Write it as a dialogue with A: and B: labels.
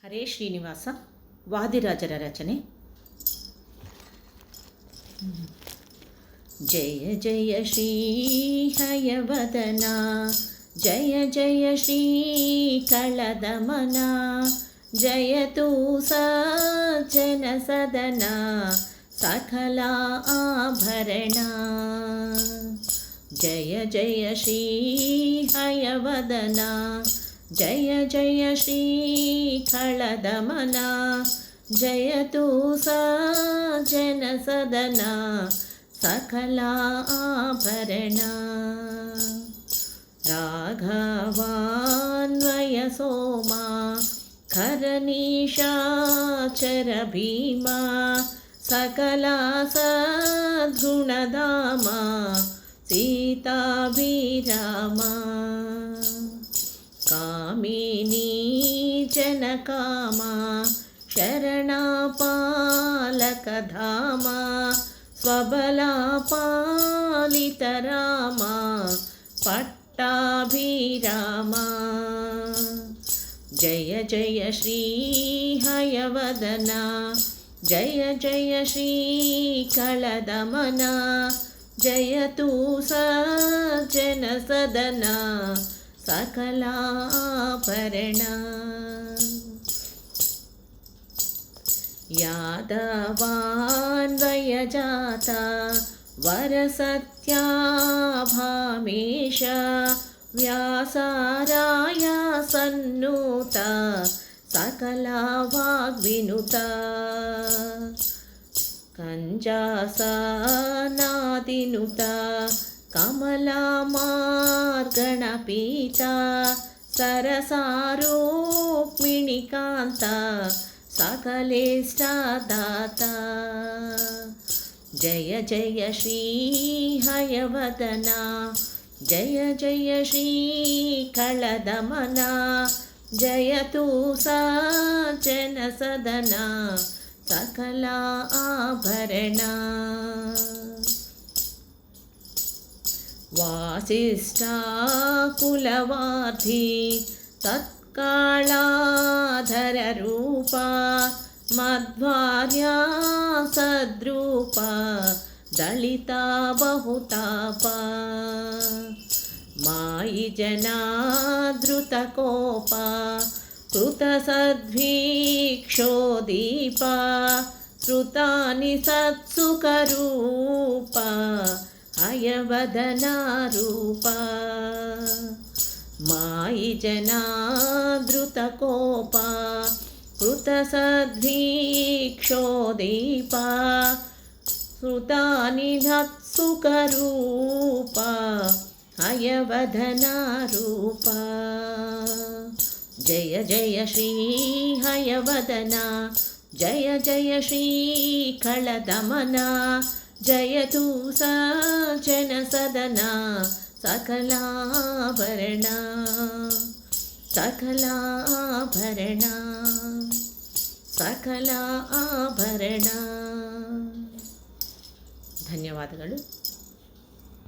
A: ಹರೇ ಶ್ರೀನಿವಾಸ ವಾದಿರಾಜರ ರಚನೆ. ಜಯ ಜಯ ಶ್ರೀ ಹಯವದನ, ಜಯ ಜಯ ಶ್ರೀ ಕಳದಮನ, ಜಯತು ಸಜ್ಜನ ಸದನ ಸಕಲ ಆಭರಣ. ಜಯ ಜಯ ಶ್ರೀ ಹಯವದನ, ಜಯ ಜಯ ಶ್ರೀ ಕಳದಮನ, ಜಯತು ಸಜ್ಜನ ಸದನ ಸಕಲ ಆಭರಣ. ರಾಘವಾನ್ವಯ ಸೋಮ ಖರನಿಶಾಚರ ಭೀಮ, ಸಕಲ ಸದ್ಗುಣಧಾಮ ಸೀತಾಭಿರಾಮ. ಕಾಮಿನಿ ಜನಕಾಮ ಶರಣಪಾಲಕಧಾಮ, ಸ್ವಬಲ ಪಾಲಿತ ರಾಮ ಪಟ್ಟಾಭಿರಾಮ. ಜಯ ಜಯ ಶ್ರೀ ಹಯವದನ, ಜಯ ಜಯ ಶ್ರೀ ಕಳದಮನ, ಜಯತು ಸಜ್ಜನ ಸದನ ಸಕಲ ಆಭರಣ. ಯಾದವಾನ್ವಯ ಜಾತ ವರಸತ್ಯಾಭಾಮೇಶ, ವ್ಯಾಸರಾಯ ಸನ್ನೂತ ಸಕಲ ವಾಗ್ವಿನುತ. ಕಂಜಾಸನಾದಿನುತ ಕಮಲಾ ಮಾರ್ಗಣ ಪೀತ, ಸರಸಾರೂಕ್ಮಿಣಿಕಾಂತ ಸಕಲೇಷ್ಟದಾತ. ಜಯ ಜಯ ಶ್ರೀ ಹಯವದನ, ಜಯ ಜಯ ಶ್ರೀ ಕಳದಮನ, ಜಯತು ಸಜ್ಜನ ಸದನ ಸಕಲ ಆಭರಣ. ವಾಸಿಷ್ಠ ಕುಲವಾರ್ಧಿ ತತ್ಕಾಳಾಧರ ರೂಪ, ಮಧ್ವಾರ್ಯ ಸದ್ರೂಪ ದಳಿತ ಬಹುತಾಪ. ಮಾಯಿ ಜನಾದೃತ ಕೋಪ ಕೃತ ಸದ್ವೀಕ್ಷೋದೀಪ, ಶ್ರುತಾನಿ ಸತ್ಸುಖರೂಪ ಹಯವದನ ರೂಪ. ಮಾಯಿ ಜನಾದೃತ ಕೋಪ ಕೃತ ಸದ್ವೀಕ್ಷೋದೀಪ, ಶ್ರುತಾನಿ ಸತ್ಸುಖರೂಪ ಹಯವದನ ರೂಪ. ಜಯ ಜಯ ಶ್ರೀ ಹಯವದನ, ಜಯ ಜಯ ಶ್ರೀ ಕಳದಮನ, ಜಯತು ಸಜ್ಜನ ಸದನ ಸಕಲಾಭರಣ ಸಕಲ ಆಭರಣ ಸಕಲ ಆಭರಣ. ಧನ್ಯವಾದಗಳು.